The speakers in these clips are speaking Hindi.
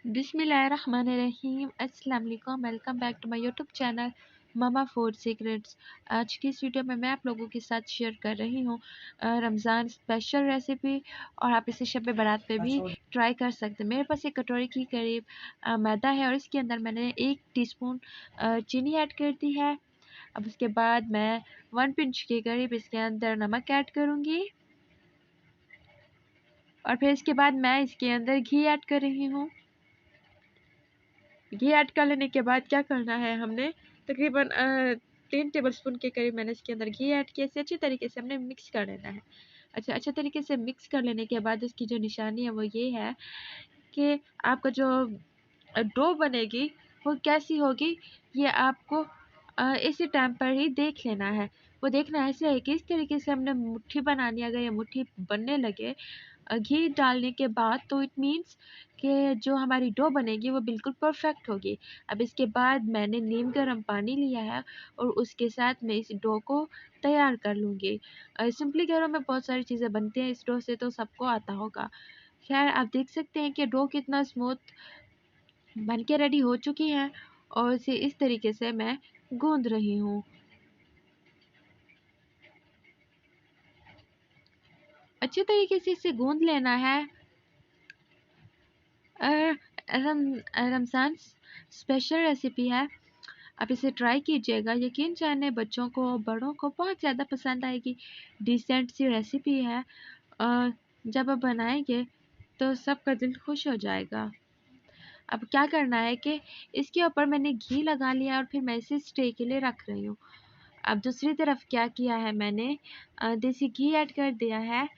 बिस्मिल्लाहिर्रहमानिर्रहीम। अस्सलाम वालेकुम। Welcome back to my YouTube channel Mama Food Secrets. आज की इस वीडियो में मैं आप लोगों के साथ शेयर कर रही हूँ रमज़ान स्पेशल रेसिपी, और आप इसे शब बारात पे भी ट्राई कर सकते हैं। मेरे पास एक कटोरी के करीब मैदा है और इसके अंदर मैंने 1 टीस्पून चीनी ऐड कर दी है। अब उसके बाद मैं 1 पिंच के करीब इसके अंदर नमक ऐड करूँगी, और फिर इसके बाद मैं इसके अंदर घी ऐड कर रही हूँ। घी ऐड कर लेने के बाद क्या करना है, हमने तकरीबन 3 टेबलस्पून के करीब मैंने इसके अंदर घी ऐड किया। इसे अच्छी तरीके से हमने मिक्स कर लेना है। अच्छे तरीके से मिक्स कर लेने के बाद इसकी जो निशानी है वो ये है कि आपका जो डो बनेगी वो कैसी होगी, ये आपको इसी टाइम पर ही देख लेना है। वो देखना ऐसे है कि इस तरीके से हमने मुट्ठी बनानी है। अगर ये मुट्ठी बनने लगे घी डालने के बाद, तो इट मीन्स कि जो हमारी डो बनेगी वो बिल्कुल परफेक्ट होगी। अब इसके बाद मैंने नीम गर्म पानी लिया है और उसके साथ मैं इस डो को तैयार कर लूँगी। सिंपली घरों में बहुत सारी चीज़ें बनती हैं इस डो से, तो सबको आता होगा। खैर, आप देख सकते हैं कि डो कितना स्मूथ बन के रेडी हो चुकी है, और इसे इस तरीके से मैं गूंद रही हूँ। अच्छे तरीके से इसे गूंद लेना है। रमज़ान स्पेशल रेसिपी है, आप इसे ट्राई कीजिएगा। यकीन जाने बच्चों को बड़ों को बहुत ज़्यादा पसंद आएगी। डिसेंट सी रेसिपी है, जब आप बनाएंगे तो सबका दिल खुश हो जाएगा। अब क्या करना है कि इसके ऊपर मैंने घी लगा लिया और फिर मैं इसे स्टे के लिए रख रही हूँ। अब दूसरी तरफ क्या किया है, मैंने देसी घी ऐड कर दिया है।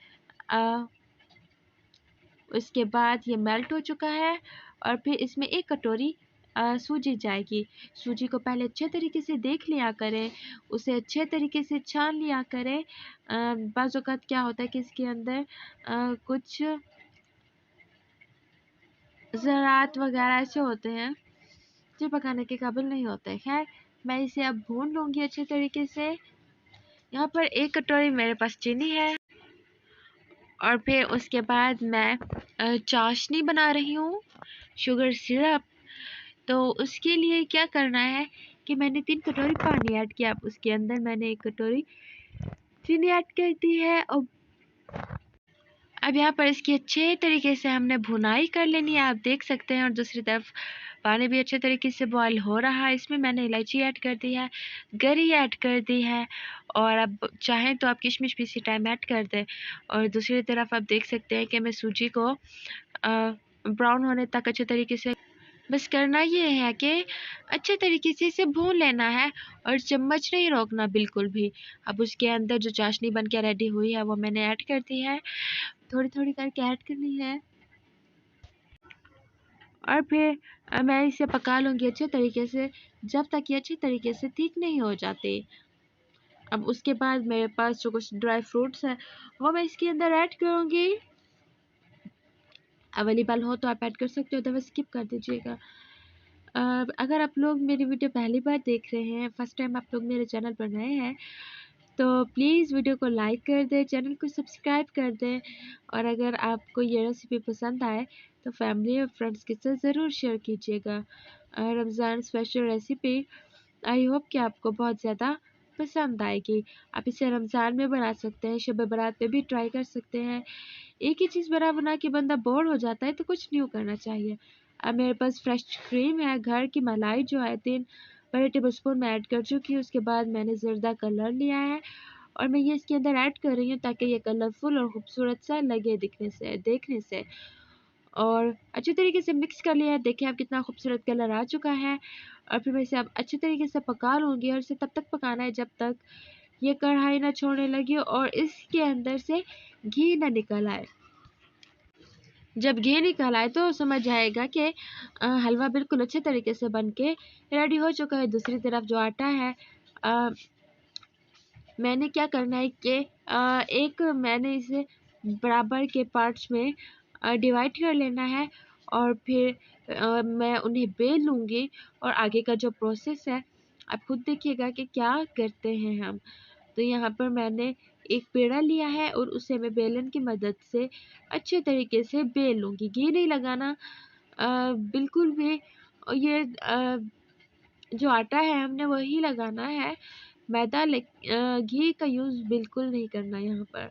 उसके बाद ये मेल्ट हो चुका है, और फिर इसमें 1 कटोरी सूजी जाएगी। सूजी को पहले अच्छे तरीके से देख लिया करें, उसे अच्छे तरीके से छान लिया करें। बाज़ औक़ात क्या होता है कि इसके अंदर कुछ ज़रात वगैरह ऐसे होते हैं जो पकाने के काबिल नहीं होते। खैर, मैं इसे अब भून लूँगी अच्छे तरीके से। यहाँ पर 1 कटोरी मेरे पास चीनी है, और फिर उसके बाद मैं चाशनी बना रही हूँ, शुगर सिरप। तो उसके लिए क्या करना है कि मैंने 3 कटोरी पानी ऐड किया। अब उसके अंदर मैंने 1 कटोरी चीनी ऐड कर दी है। अब यहाँ पर इसकी अच्छे तरीके से हमने भुनाई कर लेनी है, आप देख सकते हैं। और दूसरी तरफ पानी भी अच्छे तरीके से बॉयल हो रहा है। इसमें मैंने इलायची ऐड कर दी है, गरी ऐड कर दी है, और अब चाहें तो आप किशमिश भी इसी टाइम ऐड कर दें। और दूसरी तरफ आप देख सकते हैं कि मैं सूजी को ब्राउन होने तक अच्छे तरीके से, बस करना ये है कि अच्छे तरीके से इसे भून लेना है और चम्मच नहीं रोकना बिल्कुल भी। अब उसके अंदर जो चाशनी बन के रेडी हुई है वो मैंने ऐड कर दी है, थोड़ी थोड़ी करके ऐड करनी है, और फिर मैं इसे पका लूँगी अच्छे तरीके से जब तक ये अच्छी तरीके से ठीक नहीं हो जाते। अब उसके बाद मेरे पास जो कुछ ड्राई फ्रूट्स हैं वो मैं इसके अंदर ऐड करूँगी। अवेलेबल हो तो आप ऐड कर सकते हो, अदरवाइज स्किप कर दीजिएगा। अगर आप लोग मेरी वीडियो पहली बार देख रहे हैं, फर्स्ट टाइम आप लोग मेरे चैनल पर नए हैं, तो प्लीज़ वीडियो को लाइक कर दें, चैनल को सब्सक्राइब कर दें, और अगर आपको ये रेसिपी पसंद आए तो फैमिली और फ्रेंड्स के साथ ज़रूर शेयर कीजिएगा। Ramzan special recipe I hope कि आपको बहुत ज़्यादा पसंद आएगी। आप इसे रमज़ान में बना सकते हैं, शब बारात पे भी ट्राई कर सकते हैं। एक ही चीज़ बना के बंदा बोर हो जाता है, तो कुछ न्यू करना चाहिए। अब मेरे पास फ्रेश क्रीम है, घर की मलाई जो है 3 बड़े टेबल स्पून में ऐड कर चुकी हूँ। उसके बाद मैंने ज़र्दा कलर लिया है और मैं ये इसके अंदर ऐड कर रही हूँ ताकि ये कलरफुल और खूबसूरत सा लगे देखने से। और अच्छे तरीके से मिक्स कर लिया है। देखिए अब कितना खूबसूरत कलर आ चुका है। और फिर मैं इसे अब अच्छे तरीके से पका लूँगी, और इसे तब तक पकाना है जब तक ये कढ़ाई ना छोड़ने लगी और इसके अंदर से घी ना निकल आए। जब घी निकल आए तो समझ आएगा कि हलवा बिल्कुल अच्छे तरीके से बन के रेडी हो चुका है। दूसरी तरफ जो आटा है, मैंने क्या करना है कि एक मैंने इसे बराबर के पार्ट्स में डिवाइड कर लेना है, और फिर मैं उन्हें बेल लूँगी। और आगे का जो प्रोसेस है आप खुद देखिएगा कि क्या करते हैं हम। तो यहाँ पर मैंने एक पेड़ा लिया है और उसे मैं बेलन की मदद से अच्छे तरीके से बेल लूँगी। घी नहीं लगाना, बिल्कुल भी ये जो आटा है हमने वही लगाना है, मैदा घी का यूज़ बिल्कुल नहीं करना यहाँ पर।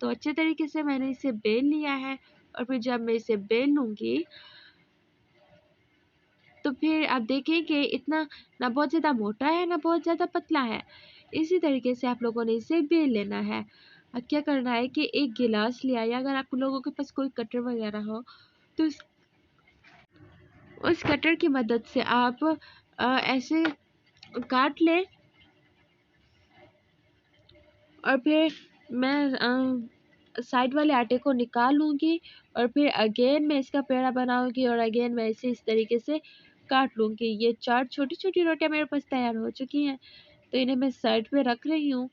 तो अच्छे तरीके से मैंने इसे बेल लिया है और फिर जब मैं इसे बेल लूँगी तो फिर आप देखेंगे इतना ना बहुत ज़्यादा मोटा है ना बहुत ज़्यादा पतला है। इसी तरीके से आप लोगों ने इसे बेल लेना है। अब क्या करना है कि एक गिलास लिया, या अगर आप लोगों के पास कोई कटर वगैरह हो तो उस कटर की मदद से आप ऐसे काट लें। और फिर मैं साइड वाले आटे को निकाल लूँगी और फिर अगेन मैं इसका पेड़ा बनाऊँगी और अगेन मैं इसे इस तरीके से काट लूँगी। ये 4 छोटी-छोटी रोटियाँ मेरे पास तैयार हो चुकी हैं, तो इन्हें मैं साइड पे रख रही हूँ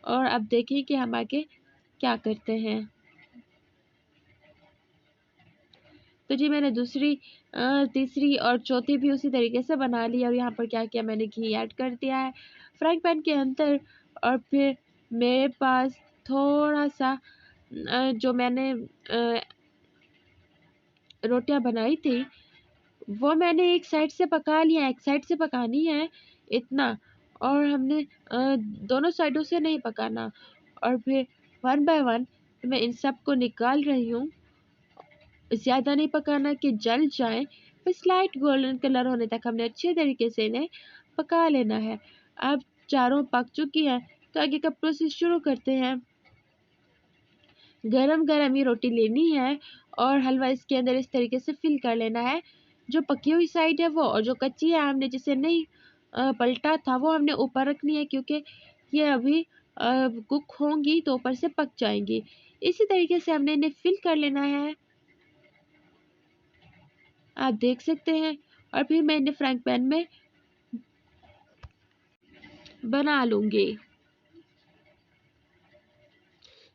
और अब देखिए कि हम आगे क्या करते हैं। तो जी मैंने दूसरी तीसरी और चौथी भी उसी तरीके से बना ली और यहाँ पर क्या किया, मैंने घी ऐड कर दिया है फ्राइंग पैन के अंदर। और फिर मेरे पास थोड़ा-सा जो मैंने रोटियां बनाई थी वो मैंने एक साइड से पका लिया, एक साइड से पकानी है इतना, और हमने दोनों साइडों से नहीं पकाना। और फिर वन बाय वन मैं इन सब को निकाल रही हूँ। ज़्यादा नहीं पकाना कि जल जाए, बस लाइट गोल्डन कलर होने तक हमने अच्छे तरीके से इन्हें पका लेना है। अब चारों पक चुकी है तो आगे का प्रोसेस शुरू करते हैं। गरम गरम ही रोटी लेनी है और हलवा इसके अंदर इस तरीके से फिल कर लेना है। जो पकी हुई साइड है वो, और जो कच्ची है हमने जिसे नहीं पलटा था वो हमने ऊपर रखनी है, क्योंकि ये अभी कुक होंगी तो ऊपर से पक जाएंगी। इसी तरीके से हमने इन्हें फिल कर लेना है, आप देख सकते हैं। और फिर मैं इन्हें फ्राइंग पैन में बना लूँगी।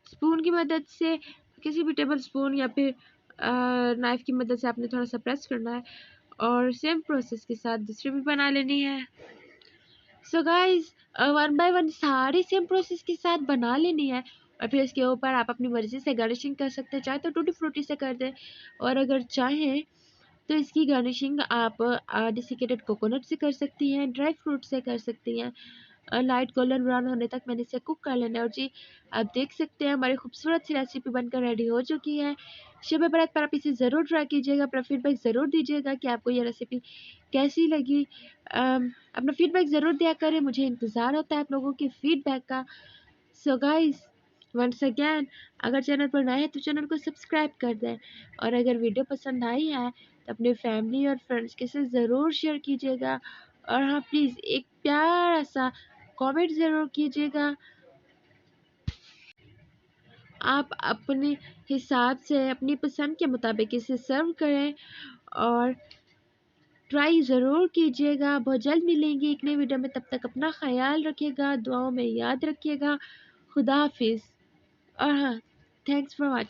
स्पून की मदद से, किसी भी टेबल स्पून या फिर नाइफ की मदद से आपने थोड़ा सा प्रेस करना है और सेम प्रोसेस के साथ दूसरी भी बना लेनी है। So guys one by one सारी सेम प्रोसेस के साथ बना लेनी है और फिर इसके ऊपर आप अपनी मर्जी से गार्निशिंग कर सकते हैं। चाहे तो टूटी फ्रूटी से कर दें, और अगर चाहें तो इसकी गार्निशिंग आप डेसिकेटेड कोकोनट से कर सकती हैं, ड्राई फ्रूट से कर सकती हैं। लाइट गोल्डन ब्राउन होने तक मैंने इसे कुक कर लेना है। और जी आप देख सकते हैं हमारी खूबसूरत सी रेसिपी बनकर रेडी हो चुकी है। शब बारात पर आप इसे ज़रूर ट्राई कीजिएगा, अपना फीडबैक ज़रूर दीजिएगा कि आपको ये रेसिपी कैसी लगी। अपना फीडबैक ज़रूर दिया करें, मुझे इंतज़ार होता है आप लोगों के फीडबैक का। सो गाइस वंस अगैन, अगर चैनल पर नए हैं तो चैनल को सब्सक्राइब कर दें, और अगर वीडियो पसंद आई है तो अपने फैमिली और फ्रेंड्स के साथ ज़रूर शेयर कीजिएगा। और हाँ प्लीज़ एक प्यारा सा कमेंट ज़रूर कीजिएगा। आप अपने हिसाब से अपनी पसंद के मुताबिक इसे सर्व करें और ट्राई ज़रूर कीजिएगा। बहुत जल्द मिलेंगे एक नई वीडियो में, तब तक अपना ख्याल रखिएगा, दुआओं में याद रखिएगा। खुदा हाफिज़। और हाँ, थैंक्स फॉर वॉचिंग।